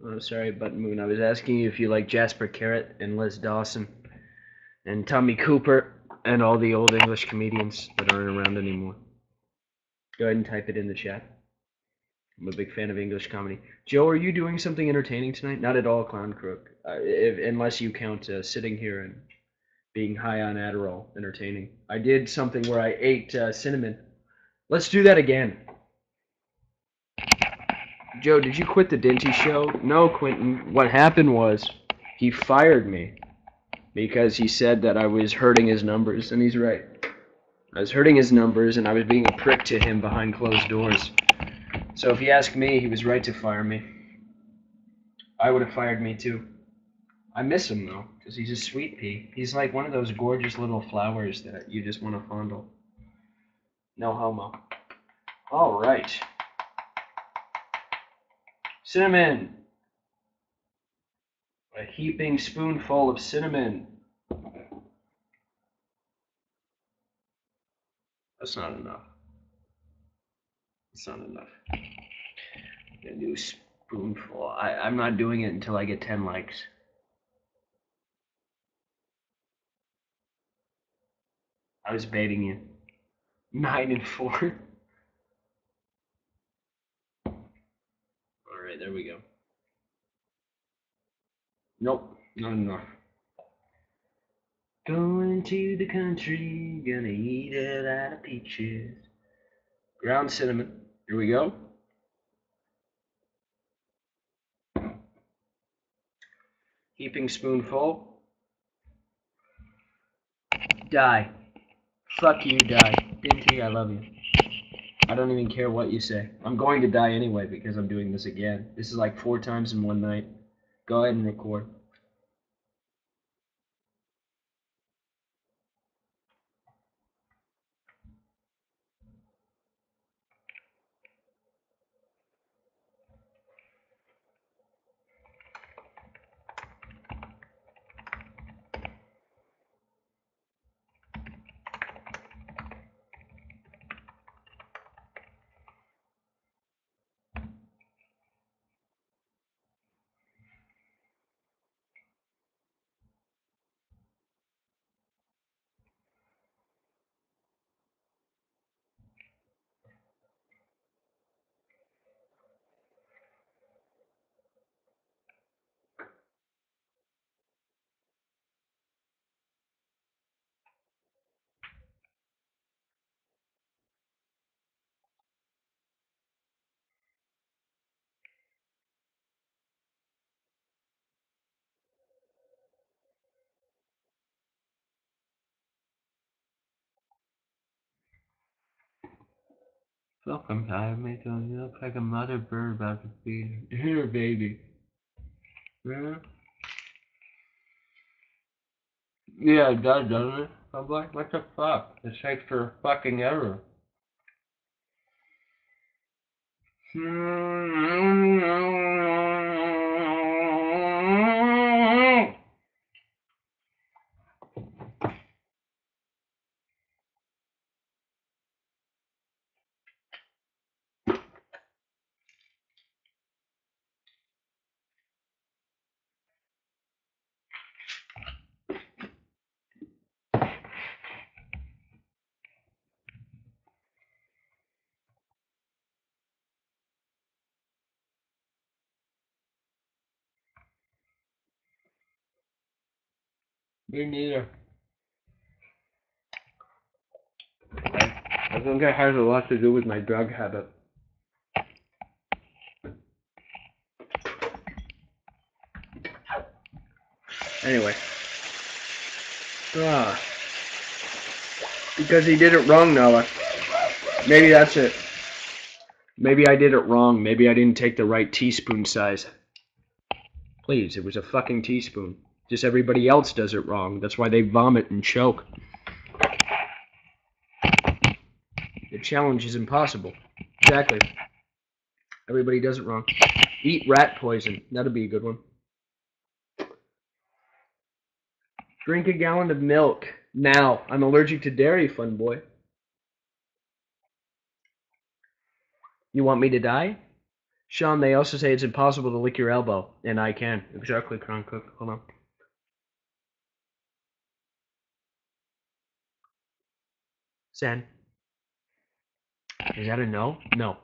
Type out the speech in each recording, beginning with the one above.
Oh, sorry, Button Moon. I was asking you if you like Jasper Carrot and Les Dawson and Tommy Cooper and all the old English comedians that aren't around anymore. Go ahead and type it in the chat. I'm a big fan of English comedy. Joe, are you doing something entertaining tonight? Not at all, Clown Crook. Unless you count sitting here and being high on Adderall entertaining. I did something where I ate cinnamon. Let's do that again. Joe, did you quit the Dinty show? No, Quentin. What happened was he fired me because he said that I was hurting his numbers, and he's right. I was hurting his numbers, and I was being a prick to him behind closed doors. So if you ask me, he was right to fire me. I would have fired me too. I miss him though, because he's a sweet pea. He's like one of those gorgeous little flowers that you just want to fondle. No homo. All right. Cinnamon. A heaping spoonful of cinnamon. That's not enough. It's not enough. I'm gonna do a spoonful. I'm not doing it until I get 10 likes. I was baiting you. 9 and 4. Alright, there we go. Nope, not enough. Going to the country, gonna eat a lot of peaches. Ground cinnamon. Here we go. Heaping spoonful. Die. Fuck you, die. Dinty, I love you. I don't even care what you say. I'm going to die anyway because I'm doing this again. This is like 4 times in one night. Go ahead and record. Welcome, tired mate. You look like a mother bird about to feed her baby. Yeah, yeah, it does, doesn't it? I'm like, what the fuck? It takes for fucking ever. Me neither. I think it has a lot to do with my drug habit. Anyway. Ah. Because he did it wrong, Noah. Maybe that's it. Maybe I did it wrong. Maybe I didn't take the right teaspoon size. Please, it was a fucking teaspoon. Just everybody else does it wrong. That's why they vomit and choke. The challenge is impossible. Exactly. Everybody does it wrong. Eat rat poison. That'll be a good one. Drink a gallon of milk. Now. I'm allergic to dairy, fun boy. You want me to die? Sean, they also say it's impossible to lick your elbow, and I can. Exactly, Crown Cook. Hold on. Sen, is that a no? No.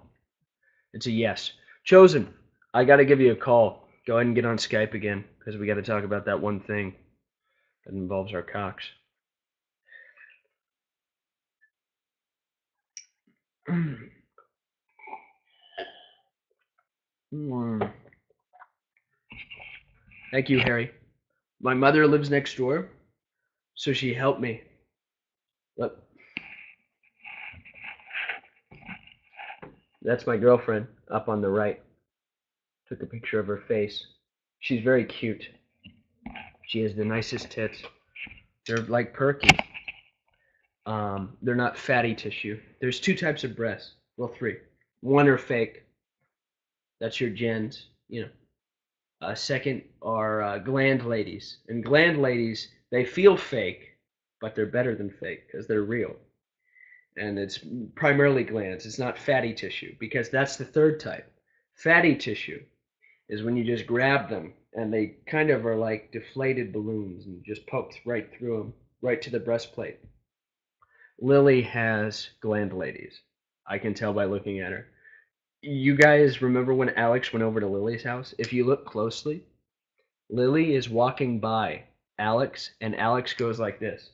It's a yes. Chosen, I gotta give you a call. Go ahead and get on Skype again, because we gotta talk about that one thing that involves our cocks. Thank you, Harry. My mother lives next door, so she helped me. Look, that's my girlfriend up on the right. Took a picture of her face. She's very cute. She has the nicest tits. They're like perky. They're not fatty tissue. There's two types of breasts. Well, three. One are fake. That's your gens. You know. Second are gland ladies. And gland ladies, they feel fake, but they're better than fake because they're real. And it's primarily glands. It's not fatty tissue because that's the third type. Fatty tissue is when you just grab them and they kind of are like deflated balloons and just poked right through them, right to the breastplate. Lily has gland ladies. I can tell by looking at her. You guys remember when Alex went over to Lily's house? If you look closely, Lily is walking by Alex, and Alex goes like this.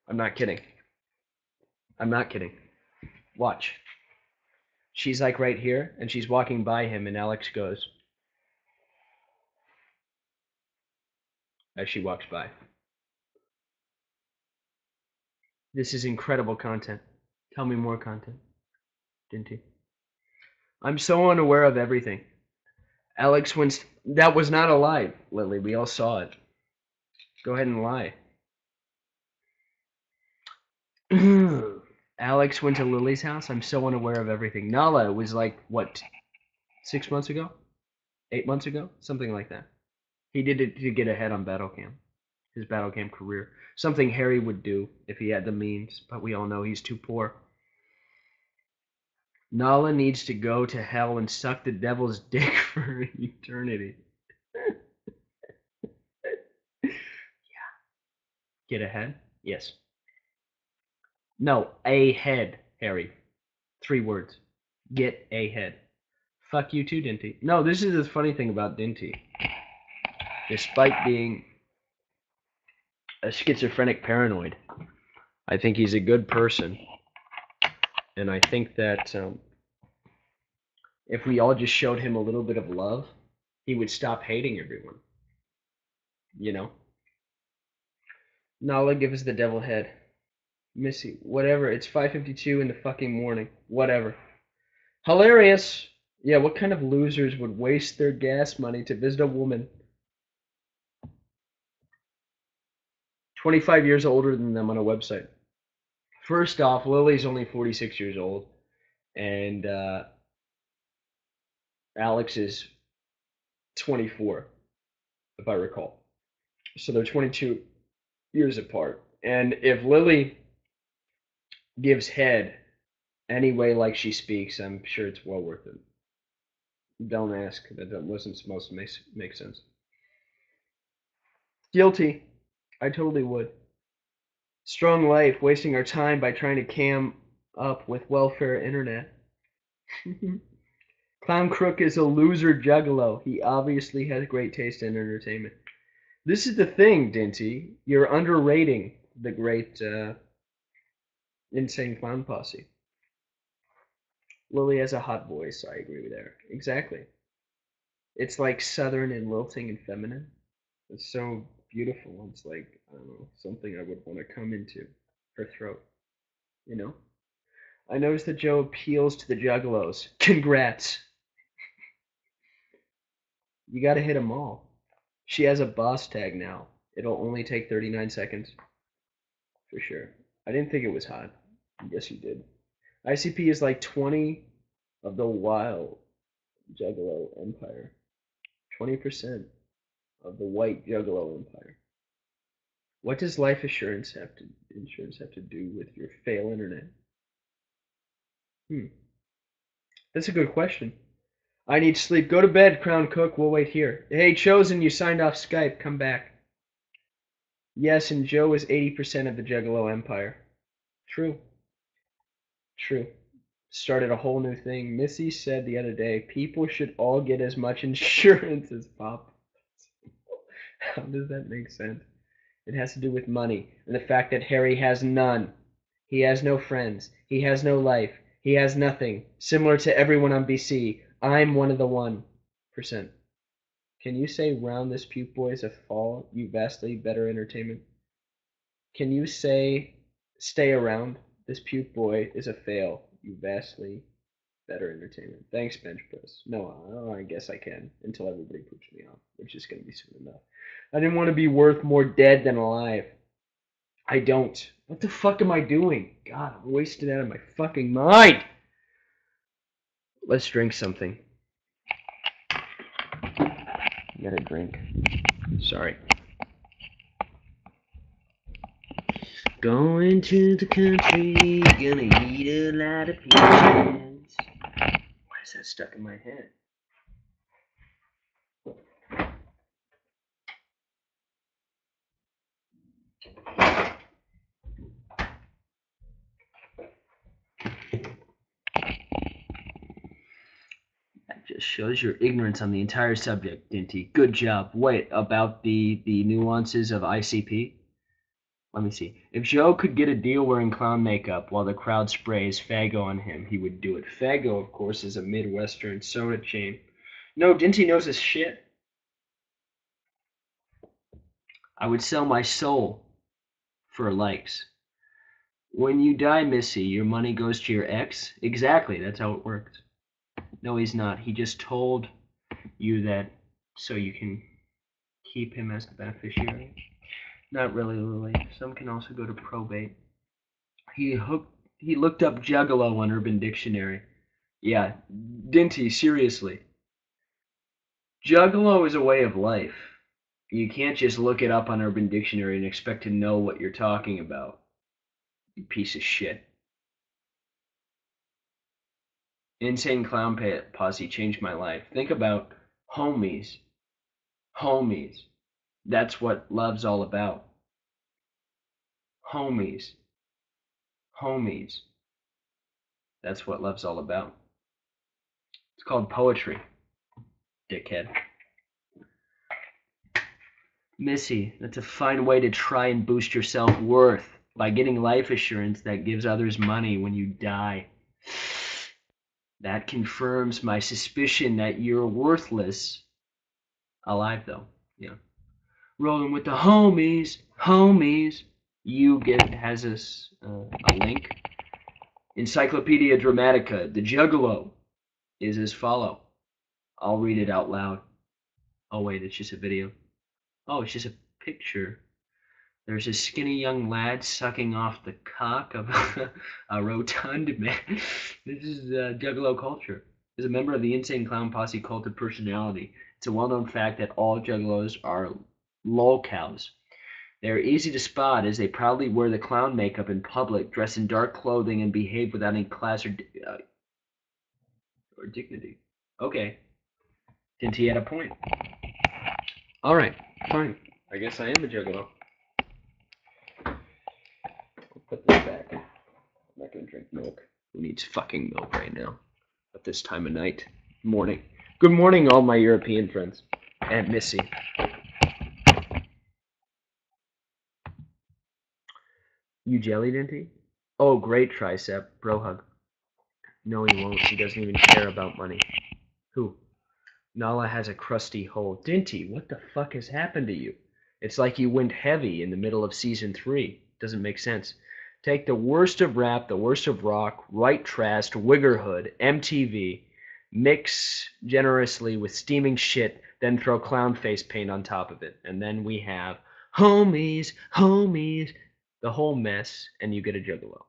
I'm not kidding. I'm not kidding. Watch. She's like right here, and she's walking by him, and Alex goes as she walks by. This is incredible content. Tell me more content, didn't you? I'm so unaware of everything. Alex, that was not a lie, Lily. We all saw it. Go ahead and lie. Alex went to Lily's house. I'm so unaware of everything. Nala was like, what, 6 months ago? 8 months ago? Something like that. He did it to get ahead on Battlecamp, his Battlecamp career. Something Harry would do if he had the means, but we all know he's too poor. Nala needs to go to hell and suck the devil's dick for eternity. Yeah. Get ahead? Yes. No, a head, Harry. 3 words. Get a head. Fuck you too, Dinty. No, this is the funny thing about Dinty. Despite being a schizophrenic paranoid, I think he's a good person. And I think that if we all just showed him a little bit of love, he would stop hating everyone. You know? Nala, give us the devil head. Missy, whatever. It's 5:52 in the fucking morning. Whatever. Hilarious. Yeah, what kind of losers would waste their gas money to visit a woman 25 years older than them on a website? First off, Lily's only 46 years old, and Alex is 24, if I recall. So they're 22 years apart. And if Lily gives head any way like she speaks, I'm sure it's well worth it. Don't ask. That wasn't supposed to make sense. Guilty. I totally would. Strong life, wasting our time by trying to cam up with welfare internet. Clown Crook is a loser juggalo. He obviously has great taste in entertainment. This is the thing, Dinty. You're underrating the great Insane Clown Posse. Lily has a hot voice. I agree with her. Exactly. It's like southern and lilting and feminine. It's so beautiful. It's like, I don't know, something I would want to come into her throat. You know? I noticed that Joe appeals to the juggalos. Congrats. You gotta hit them all. She has a boss tag now. It'll only take 39 seconds. For sure. I didn't think it was hot. Yes, you did. ICP is like 20 of the wild Juggalo Empire. 20% of the white Juggalo Empire. What does life insurance have to do with your fail internet? That's a good question. I need sleep. Go to bed, Crown Cook. We'll wait here. Hey, Chosen, you signed off Skype. Come back. Yes, and Joe is 80% of the Juggalo Empire. True. True. Started a whole new thing. Missy said the other day, people should all get as much insurance as Pop. How does that make sense? It has to do with money and the fact that Harry has none. He has no friends. He has no life. He has nothing. Similar to everyone on BC, I'm one of the 1%. Can you say round this puke boy is a fall, you vastly better entertainment? Can you say stay around this puke boy is a fail, you vastly better entertainment? Thanks, Bench Press. No, I guess I can until everybody poops me off, which is going to be soon enough. I didn't want to be worth more dead than alive. I don't. What the fuck am I doing? God, I'm wasted out of my fucking mind. Let's drink something. Get a drink. Sorry. Going to the country, gonna eat a lot of peaches. Why is that stuck in my head? That just shows your ignorance on the entire subject, Dinty. Good job. Wait, about the nuances of ICP? Let me see. If Joe could get a deal wearing clown makeup while the crowd sprays Faggo on him, he would do it. Faggo, of course, is a Midwestern soda chain. No, Dinty knows his shit. I would sell my soul for likes. When you die, Missy, your money goes to your ex? Exactly, that's how it works. No, he's not. He just told you that so you can keep him as the beneficiary. Not really, Lily. Some can also go to probate. He looked up juggalo on Urban Dictionary. Yeah, Dinty, seriously. Juggalo is a way of life. You can't just look it up on Urban Dictionary and expect to know what you're talking about. You piece of shit. Insane Clown Posse changed my life. Think about homies. Homies. That's what love's all about. Homies. Homies. That's what love's all about. It's called poetry, dickhead. Missy, that's a fine way to try and boost your self-worth by getting life assurance that gives others money when you die. That confirms my suspicion that you're worthless. Alive, though. Yeah. Rolling with the homies. Homies. Has a link. Encyclopedia Dramatica. The Juggalo is as follow. I'll read it out loud. Oh, wait, it's just a video. Oh, it's just a picture. There's a skinny young lad sucking off the cock of a rotund man. This is Juggalo culture. As a member of the Insane Clown Posse cult of personality, it's a well-known fact that all Juggalos are lolcows. They are easy to spot as they proudly wear the clown makeup in public, dress in dark clothing, and behave without any class or dignity. Okay. Dinty had a point. Alright, fine. I guess I am a Juggalo. I'll put this back. I'm not gonna drink milk. Who needs fucking milk right now? At this time of night? Morning. Good morning, all my European friends. And Missy. You jelly, Dinty? Oh, great, Tricep. Bro hug. No, he won't. He doesn't even care about money. Who? Nala has a crusty hole. Dinty, what the fuck has happened to you? It's like you went heavy in the middle of season 3. Doesn't make sense. Take the worst of rap, the worst of rock, white trash, Wiggerhood, MTV, mix generously with steaming shit, then throw clown face paint on top of it. And then we have homies, homies, the whole mess, and you get a Juggalo.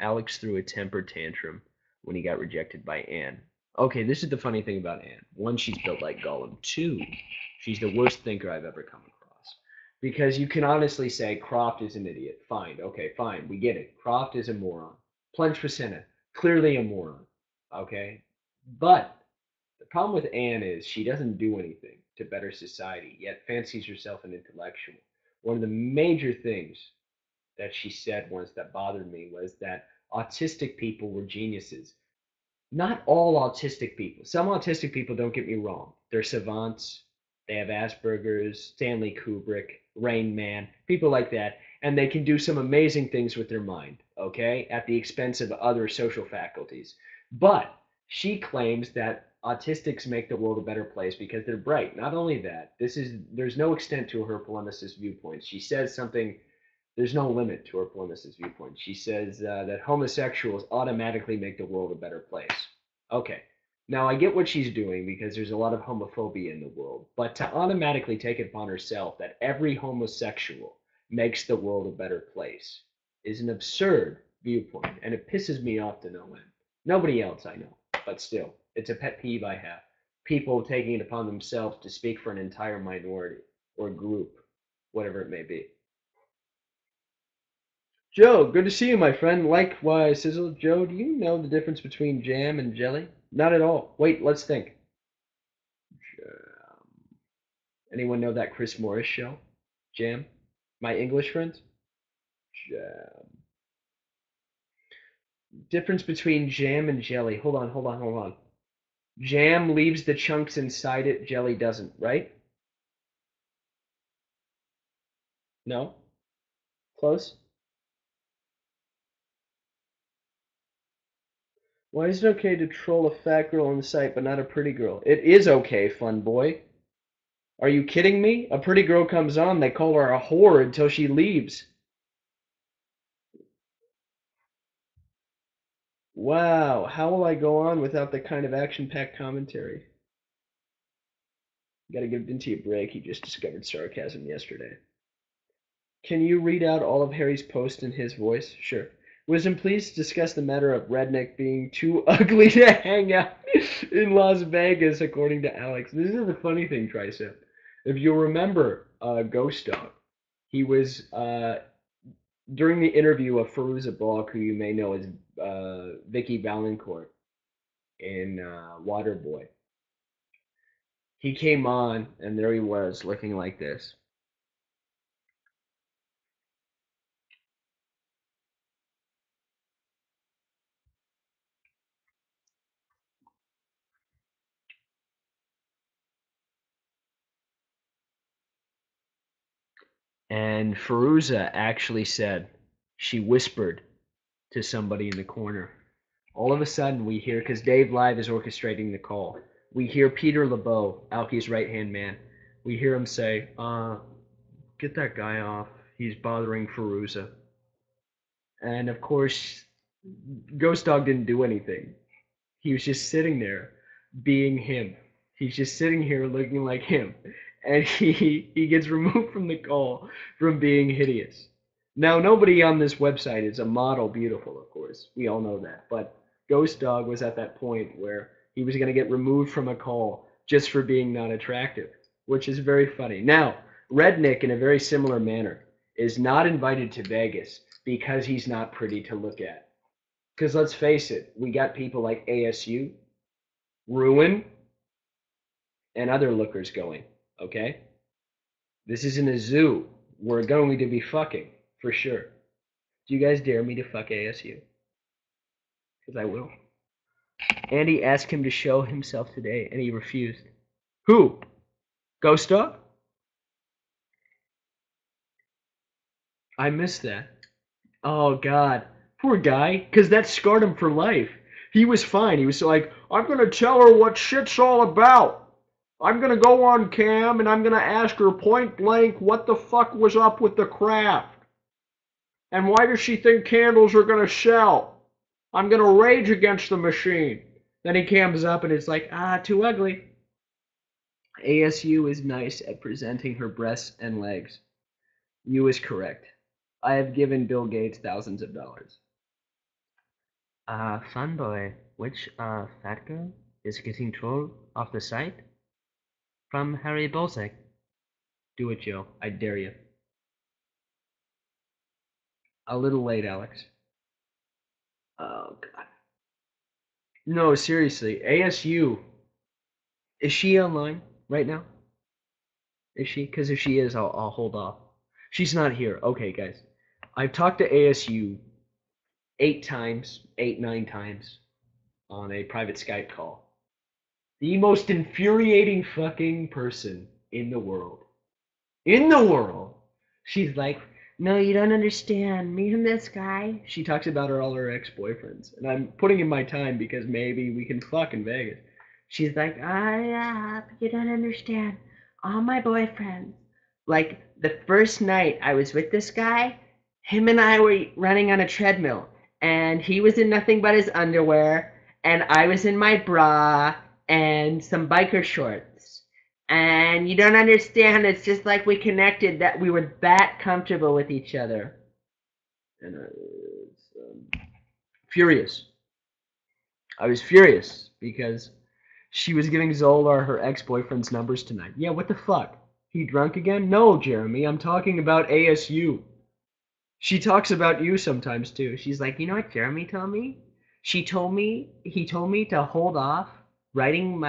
Alex threw a temper tantrum when he got rejected by Anne. Okay, this is the funny thing about Anne. One, she's built like Gollum. Two, she's the worst thinker I've ever come across. Because you can honestly say Croft is an idiot. Fine, okay, fine, we get it. Croft is a moron. Plunge Facina, clearly a moron. Okay? But the problem with Anne is she doesn't do anything to better society, yet fancies herself an intellectual. One of the major things that she said once that bothered me was that autistic people were geniuses. Not all autistic people. Some autistic people, don't get me wrong, they're savants. They have Asperger's, Stanley Kubrick, Rain Man, people like that, and they can do some amazing things with their mind, okay, at the expense of other social faculties. But she claims that autistics make the world a better place because they're bright. Not only that, there's no extent to her polemicist viewpoints. She says something, there's no limit to her polemicist viewpoint. She says that homosexuals automatically make the world a better place. Okay, now I get what she's doing because there's a lot of homophobia in the world, but to automatically take it upon herself that every homosexual makes the world a better place is an absurd viewpoint, and it pisses me off to no end. Nobody else I know, but still, it's a pet peeve I have. People taking it upon themselves to speak for an entire minority or group, whatever it may be. Joe, good to see you, my friend. Likewise, Sizzle. Joe, do you know the difference between jam and jelly? Not at all. Wait, let's think. Jam. Anyone know that Chris Morris show? Jam? My English friends? Jam. Difference between jam and jelly. Hold on. Jam leaves the chunks inside it, jelly doesn't, right? No? Close? Why is it okay to troll a fat girl on the site but not a pretty girl? It is okay, fun boy. Are you kidding me? A pretty girl comes on, they call her a whore until she leaves. Wow, how will I go on without the kind of action-packed commentary? Gotta give Vinci a break, he just discovered sarcasm yesterday. Can you read out all of Harry's post in his voice? Sure. Wisdom, please discuss the matter of Redneck being too ugly to hang out in Las Vegas, according to Alex. This is the funny thing, Tricep. If you'll remember Ghost Dog, he was during the interview of Fairuza Balk, who you may know as Vicky Valancourt in Waterboy. He came on, and there he was, looking like this. And Fairuza actually said, she whispered to somebody in the corner. All of a sudden, we hear, because Dave Live is orchestrating the call, we hear Peter LeBeau, Alky's right-hand man. We hear him say, get that guy off. He's bothering Fairuza. And of course, Ghost Dog didn't do anything. He was just sitting there being him. He's just sitting here looking like him. And he gets removed from the call from being hideous. Now, nobody on this website is a model beautiful, of course. We all know that. But Ghost Dog was at that point where he was going to get removed from a call just for being not attractive, which is very funny. Now, Rednick, in a very similar manner, is not invited to Vegas because he's not pretty to look at. Because let's face it, we got people like ASU, Ruin, and other lookers going, okay? This isn't a zoo. We're going to be fucking, for sure. Do you guys dare me to fuck ASU? Because I will. Andy asked him to show himself today, and he refused. Who? Ghost Dog? I missed that. Oh, God. Poor guy, because that scarred him for life. He was fine. He was like, I'm going to tell her what shit's all about. I'm going to go on cam and I'm going to ask her point blank what the fuck was up with the craft. And why does she think candles are going to sell? I'm going to rage against the machine. Then he cams up and it's like, too ugly. ASU is nice at presenting her breasts and legs. You is correct. I have given Bill Gates thousands of dollars. Fanboy, which fat girl is getting trolled off the site? From Harry Bolsek. Do it, Joe. I dare you. A little late, Alex. Oh, God. No, seriously. ASU Is she online right now? Is she? Because if she is, I'll hold off. She's not here. Okay, guys. I've talked to ASU 8 times, 9 times on a private Skype call. The most infuriating fucking person in the world. In the world. She's like, no, you don't understand. Me and this guy. She talks about all her ex-boyfriends. And I'm putting in my time because maybe we can fuck in Vegas. She's like, yeah, you don't understand. All my boyfriends. Like, the first night I was with this guy, him and I were running on a treadmill. And he was in nothing but his underwear. And I was in my bra and some biker shorts. And you don't understand, it's just like we connected, that we were that comfortable with each other. And I was furious. I was furious because she was giving Zolar her ex-boyfriend's numbers tonight. Yeah, what the fuck? He drunk again? No, Jeremy, I'm talking about ASU. She talks about you sometimes too. She's like, you know what Jeremy told me? He told me to hold off writing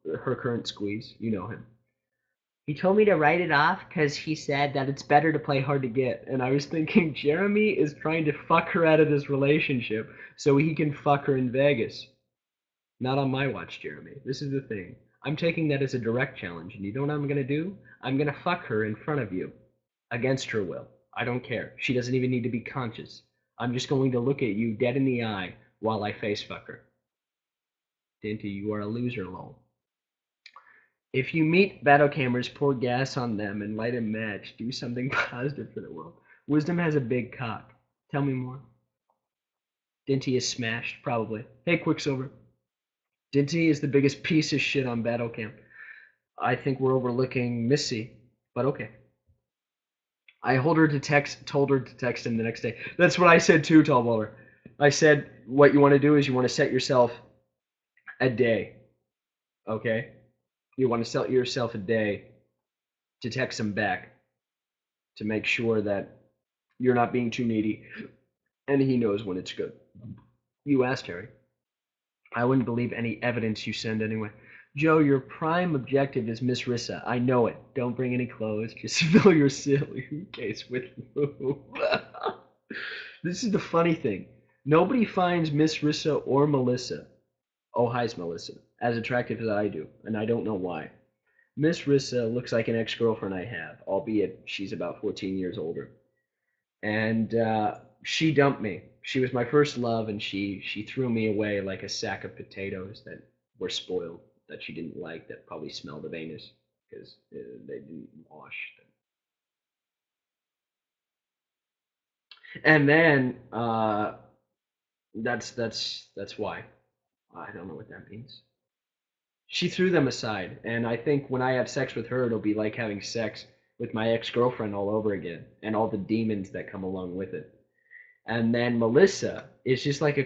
her current squeeze. You know him. He told me to write it off because he said that it's better to play hard to get. And I was thinking, Jeremy is trying to fuck her out of this relationship so he can fuck her in Vegas. Not on my watch, Jeremy. This is the thing. I'm taking that as a direct challenge. And you know what I'm going to do? I'm going to fuck her in front of you. Against her will. I don't care. She doesn't even need to be conscious. I'm just going to look at you dead in the eye while I face fuck her. Dinty, you are a loser, lol. If you meet battle cameras, pour gas on them and light a match. Do something positive for the world. Wisdom has a big cock. Tell me more. Dinty is smashed, probably. Hey, Quicksilver. Dinty is the biggest piece of shit on battle cam. I think we're overlooking Missy, but okay. I told her to text him the next day. That's what I said too, Tallballer. I said, what you want to do is you want to set yourself a day, okay? You want to set yourself a day to text him back to make sure that you're not being too needy, and he knows when it's good. You asked, Harry. I wouldn't believe any evidence you send anyway. Joe, your prime objective is Miss Rissa. I know it. Don't bring any clothes. Just fill your suitcase with food. This is the funny thing. Nobody finds Miss Rissa or Melissa, oh, hi's Melissa, as attractive as I do, and I don't know why. Miss Rissa looks like an ex-girlfriend I have, albeit she's about 14 years older. And she dumped me. She was my first love, and she threw me away like a sack of potatoes that were spoiled, that she didn't like, that probably smelled of anus because they didn't wash them. And then that's why. I don't know what that means. She threw them aside, and I think when I have sex with her, it'll be like having sex with my ex-girlfriend all over again, and all the demons that come along with it. And then Melissa is just like a